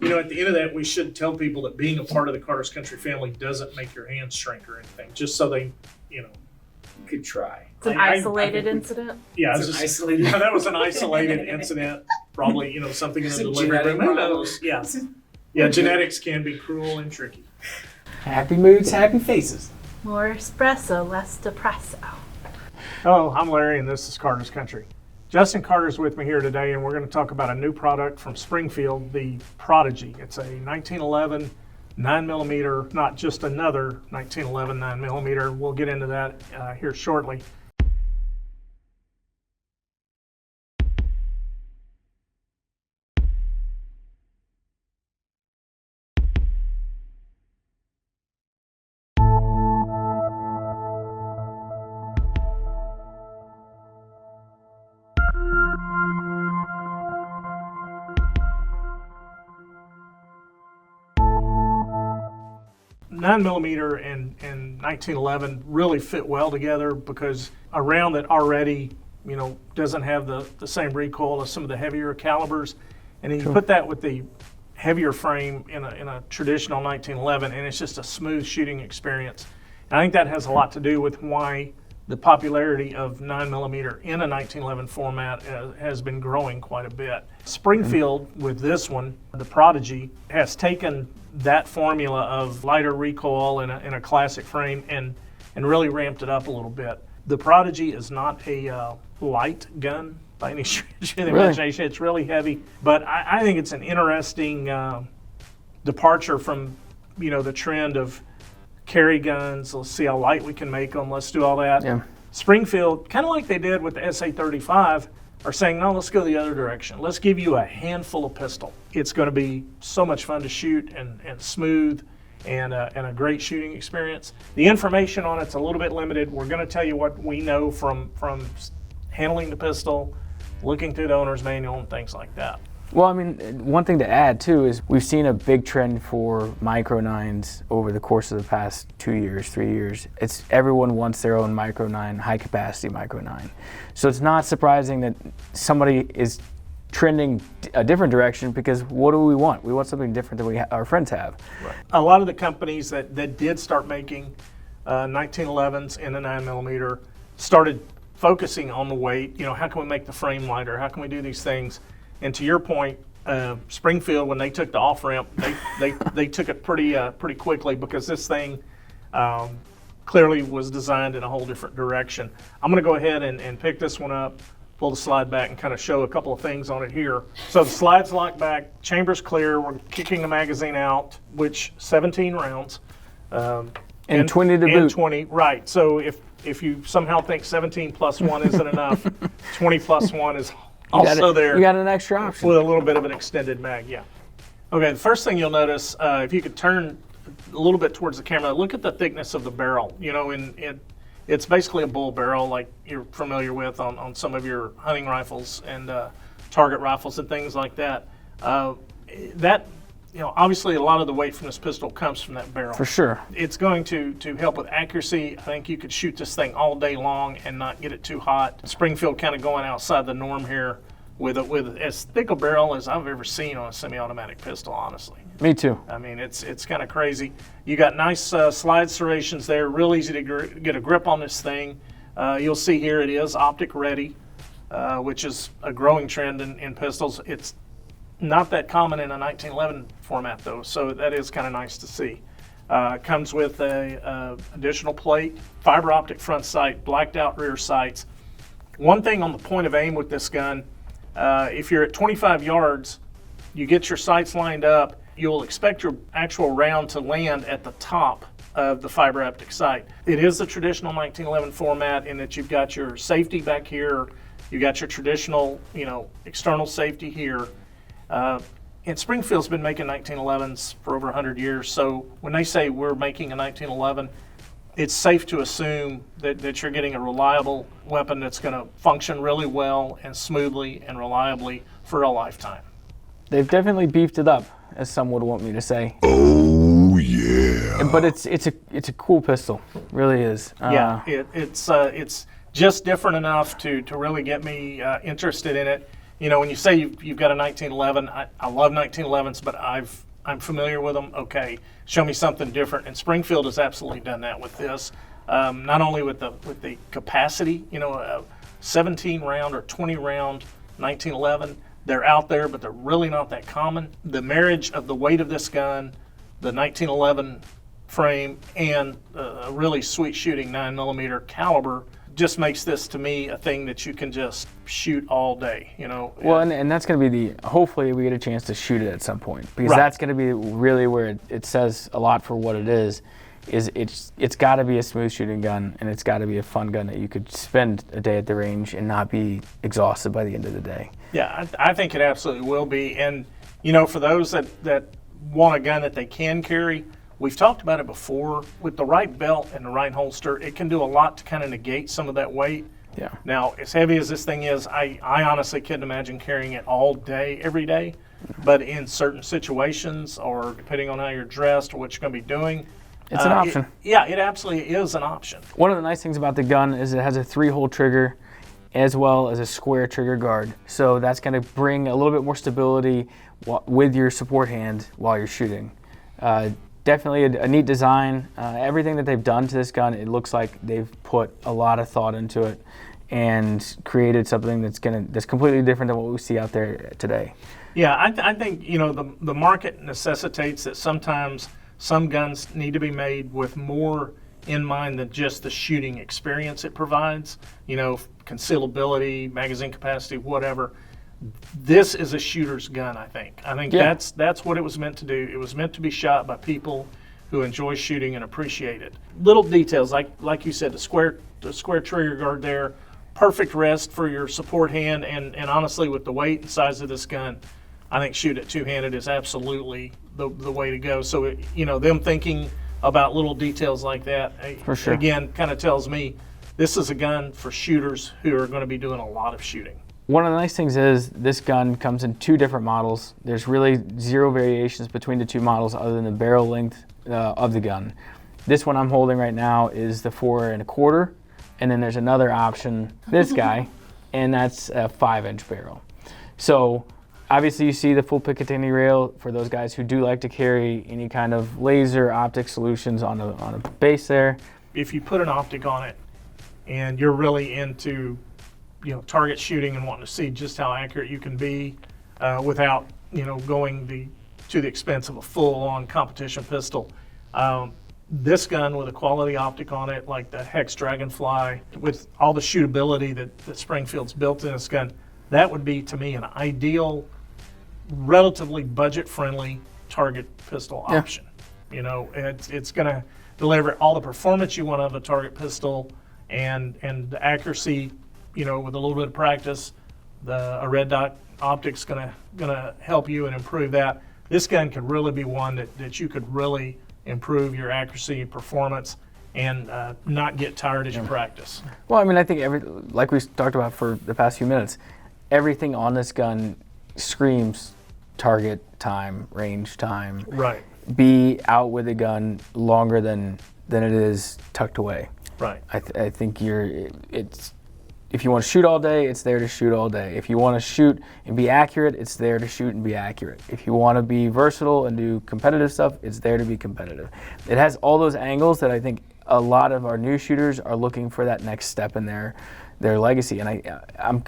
at the end of that, we should tell people that being a part of the Carter's Country family doesn't make your hands shrink or anything, just so they, You could try. It's an isolated incident. Yeah, Isolated. yeah, that was an isolated incident. Probably, something in the delivery room. Who knows? Yeah. Yeah, genetics can be cruel and tricky. Happy moods, happy faces. More espresso, less depresso. Hello, I'm Larry, and this is Carter's Country. Justin Carter's with me here today, and we're going to talk about a new product from Springfield, the Prodigy. It's a 1911 9mm, not just another 1911 9mm. We'll get into that here shortly. $9mm and 1911 really fit well together because a round that already, doesn't have the same recoil as some of the heavier calibers, and then you put that with the heavier frame in a traditional 1911, and it's just a smooth shooting experience. And I think that has a lot to do with why the popularity of 9mm in a 1911 format has been growing quite a bit. Springfield, with this one, the Prodigy, has taken that formula of lighter recoil in a classic frame and really ramped it up a little bit. The Prodigy is not a light gun by any stretch of the imagination. It's really heavy, but I think it's an interesting departure from the trend of carry guns. Let's see how light we can make them. Let's do all that. Yeah. Springfield, kind of like they did with the SA-35, are saying, no, let's go the other direction. Let's give you a handful of pistol. It's going to be so much fun to shoot and smooth and a great shooting experience. The information on it's a little bit limited. We're going to tell you what we know from handling the pistol, looking through the owner's manual and things like that. Well, I mean, one thing to add too is we've seen a big trend for micro nines over the course of the past 2 years, 3 years. It's everyone wants their own micro nine, high capacity micro nine. So it's not surprising that somebody is trending a different direction because what do we want? We want something different than our friends have. Right. A lot of the companies that did start making 1911s in the 9mm started focusing on the weight. How can we make the frame lighter? How can we do these things? And to your point, Springfield, when they took the off ramp, they took it pretty quickly because this thing clearly was designed in a whole different direction. I'm going to go ahead and pick this one up, pull the slide back, and kind of show a couple of things on it here. So the slide's locked back, chamber's clear. We're kicking the magazine out, which 17 rounds. And 20 to boot. And 20, right. So if you somehow think 17 plus 1 isn't enough, 20 plus 1 is also there. You got an extra option. With a little bit of an extended mag, yeah. Okay, the first thing you'll notice, if you could turn a little bit towards the camera, look at the thickness of the barrel. It's basically a bull barrel like you're familiar with on some of your hunting rifles and target rifles and things like that. Obviously a lot of the weight from this pistol comes from that barrel. For sure. It's going to help with accuracy. I think you could shoot this thing all day long and not get it too hot. Springfield kind of going outside the norm here with as thick a barrel as I've ever seen on a semi-automatic pistol, honestly. Me too. I mean, it's kind of crazy. You got nice slide serrations there, real easy to get a grip on this thing. You'll see here it is optic ready, which is a growing trend in pistols. It's not that common in a 1911 format though, so that is kind of nice to see. Comes with a additional plate, fiber optic front sight, blacked out rear sights. One thing on the point of aim with this gun, if you're at 25 yards, you get your sights lined up, you'll expect your actual round to land at the top of the fiber optic sight. It is the traditional 1911 format in that you've got your safety back here, you've got your traditional, external safety here. And Springfield's been making 1911s for over 100 years, so when they say we're making a 1911, it's safe to assume that you're getting a reliable weapon that's going to function really well and smoothly and reliably for a lifetime. They've definitely beefed it up, as some would want me to say. Oh yeah. But it's a cool pistol, it really is. It's just different enough to really get me interested in it. You know, when you say you've got a 1911, I love 1911s, but I'm familiar with them. Okay, show me something different. And Springfield has absolutely done that with this. Not only with the capacity, you know, a 17 round or 20 round 1911, they're out there, but they're really not that common. The marriage of the weight of this gun, the 1911 frame, and a really sweet shooting 9mm caliber just makes this, to me, a thing that you can just shoot all day, you know. Well, and that's going to be hopefully we get a chance to shoot it at some point, because Right. that's going to be really where it says a lot for what it is it's got to be a smooth shooting gun, and it's got to be a fun gun that you could spend a day at the range and not be exhausted by the end of the day. Yeah, I think it absolutely will be. And, you know, for those that want a gun that they can carry, we've talked about it before. With the right belt and the right holster, it can do a lot to kind of negate some of that weight. Yeah. Now, as heavy as this thing is, I honestly couldn't imagine carrying it all day, every day. But in certain situations, or depending on how you're dressed or what you're going to be doing, It's an option. It absolutely is an option. One of the nice things about the gun is it has a 3-hole trigger as well as a square trigger guard. So that's going to bring a little bit more stability with your support hand while you're shooting. Definitely a neat design. Everything that they've done to this gun, it looks like they've put a lot of thought into it and created something that's completely different than what we see out there today. Yeah, I think, you know, the market necessitates that sometimes some guns need to be made with more in mind than just the shooting experience it provides. You know, concealability, magazine capacity, whatever. This is a shooter's gun, I think. I think Yeah. that's what it was meant to do. It was meant to be shot by people who enjoy shooting and appreciate it. Little details, like you said, the square trigger guard there, perfect rest for your support hand, and honestly, with the weight and size of this gun, I think shoot it two-handed is absolutely the way to go. So, you know, them thinking about little details like that, For sure. again, kind of tells me this is a gun for shooters who are going to be doing a lot of shooting. One of the nice things is this gun comes in 2 different models. There's really 0 variations between the 2 models other than the barrel length of the gun. This one I'm holding right now is the 4 1/4, and then there's another option, this guy, and that's a 5-inch barrel. So obviously you see the full Picatinny rail for those guys who do like to carry any kind of laser optic solutions on a base there. If you put an optic on it and you're really into, you know, target shooting and wanting to see just how accurate you can be without, you know, going to the expense of a full-on competition pistol. This gun with a quality optic on it, like the Hex Dragonfly, with all the shootability that Springfield's built in this gun, that would be, to me, an ideal, relatively budget-friendly target pistol option. You know, it's going to deliver all the performance you want of a target pistol and the accuracy. You know, with a little bit of practice, a red dot optic's gonna help you and improve that. This gun could really be one that you could really improve your accuracy and performance and not get tired as you practice. Well, I mean, I think like we talked about for the past few minutes, everything on this gun screams target time, range time. Right. Be out with a gun longer than it is tucked away. Right. I think if you want to shoot all day, it's there to shoot all day. If you want to shoot and be accurate, it's there to shoot and be accurate. If you want to be versatile and do competitive stuff, it's there to be competitive. It has all those angles that I think a lot of our new shooters are looking for that next step in their legacy. And I'm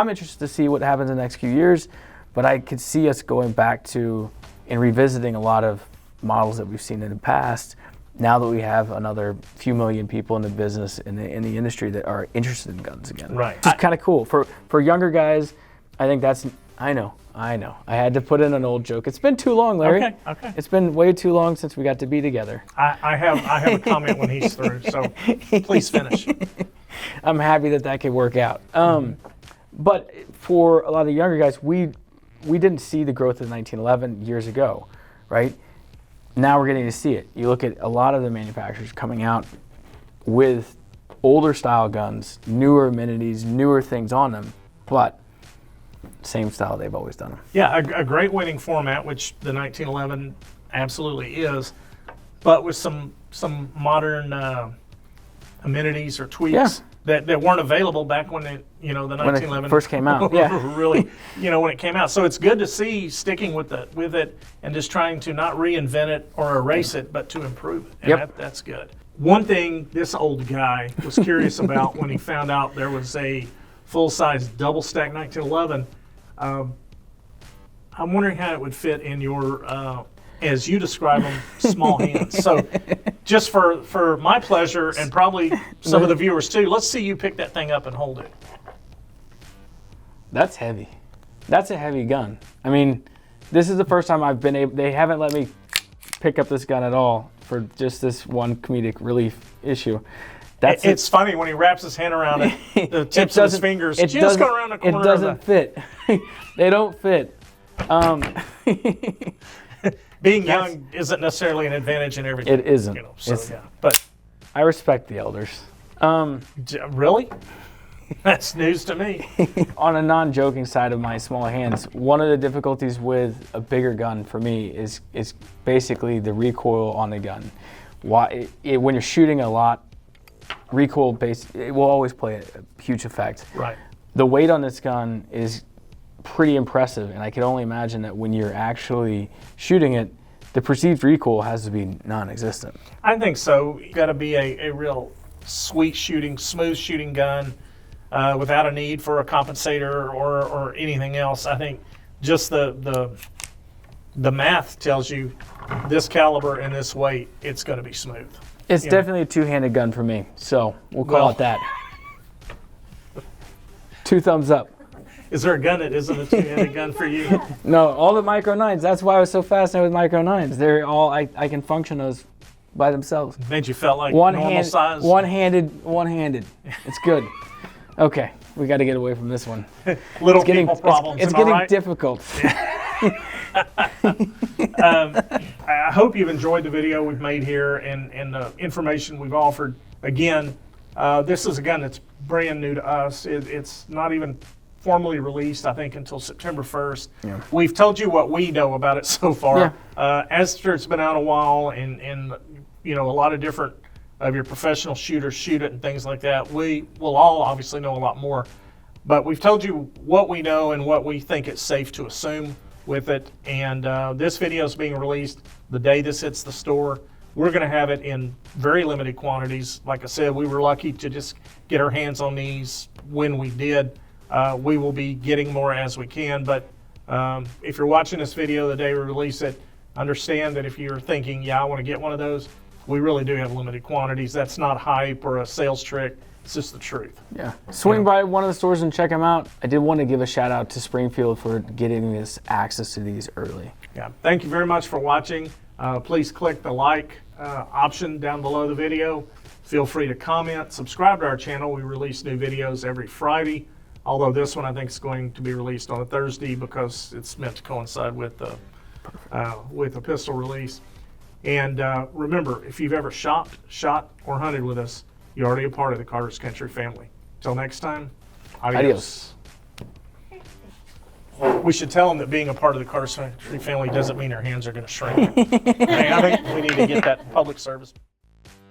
interested to see what happens in the next few years, but I could see us going back to and revisiting a lot of models that we've seen in the past. Now that we have another few million people in the business, in the industry that are interested in guns again. Right. It's kind of cool. For younger guys, I think that's, I know. I had to put in an old joke. It's been too long, Larry. Okay. It's been way too long since we got to be together. I have a comment when he's through, so please finish. I'm happy that could work out. But for a lot of the younger guys, we didn't see the growth of 1911 years ago, right? Now we're getting to see it. You look at a lot of the manufacturers coming out with older style guns, newer amenities, newer things on them, but same style they've always done them. Yeah, a great winning format, which the 1911 absolutely is, but with some modern amenities or tweaks. Yeah. that weren't available back when the when it 1911 first came out. Yeah. really, when it came out. So it's good to see sticking with it and just trying to not reinvent it or erase it, but to improve it. And Yep. that's good. One thing this old guy was curious about when he found out there was a full-size double-stack 1911, I'm wondering how it would fit in your, as you describe them, small hands. So just for my pleasure and probably some of the viewers too, let's see you pick that thing up and hold it. That's heavy. That's a heavy gun. I mean, this is the first time I've been able, they haven't let me pick up this gun at all for just this one comedic relief issue. It's funny when he wraps his hand around it, the tips of his fingers just go around the corner. It doesn't fit. They don't fit. Being young isn't necessarily an advantage in everything. It isn't. But I respect the elders. Really? That's news to me. On a non-joking side of my small hands, one of the difficulties with a bigger gun for me is basically the recoil on the gun. When you're shooting a lot, recoil based, it will always play a huge effect. Right. The weight on this gun is pretty impressive, and I can only imagine that when you're actually shooting it, the perceived recoil has to be non-existent. I think so. You've got to be a real smooth shooting gun without a need for a compensator or anything else. I think just the math tells you this caliber and this weight, it's going to be smooth. It's definitely a two-handed gun for me, so we'll call it that. 2 thumbs up. Is there a gun that isn't a two-handed gun for you? No, all the Micro 9s. That's why I was so fascinated with Micro 9s. They're all, I can function those by themselves. Made you felt like normal size? One-handed. It's good. Okay, we got to get away from this one. Little people problems. It's getting difficult. I hope you've enjoyed the video we've made here and the information we've offered. Again, this is a gun that's brand new to us. It's not even formally released, I think, until September 1st. Yeah. We've told you what we know about it so far. Yeah. After it's been out a while and a lot of different of your professional shooters shoot it and things like that, we will all obviously know a lot more. But we've told you what we know and what we think it's safe to assume with it. And this video is being released the day this hits the store. We're going to have it in very limited quantities. Like I said, we were lucky to just get our hands on these when we did. We will be getting more as we can, but if you're watching this video the day we release it, understand that if you're thinking, yeah, I want to get one of those, we really do have limited quantities. That's not hype or a sales trick. It's just the truth. Yeah. Swing by one of the stores and check them out. I did want to give a shout out to Springfield for getting us access to these early. Yeah. Thank you very much for watching. Please click the like option down below the video. Feel free to comment. Subscribe to our channel. We release new videos every Friday. Although this one I think is going to be released on a Thursday because it's meant to coincide with the pistol release. And remember, if you've ever shot, or hunted with us, you're already a part of the Carter's Country family. Till next time, adios. We should tell them that being a part of the Carter's Country family doesn't mean their hands are going to shrink. I think we need to get that in public service.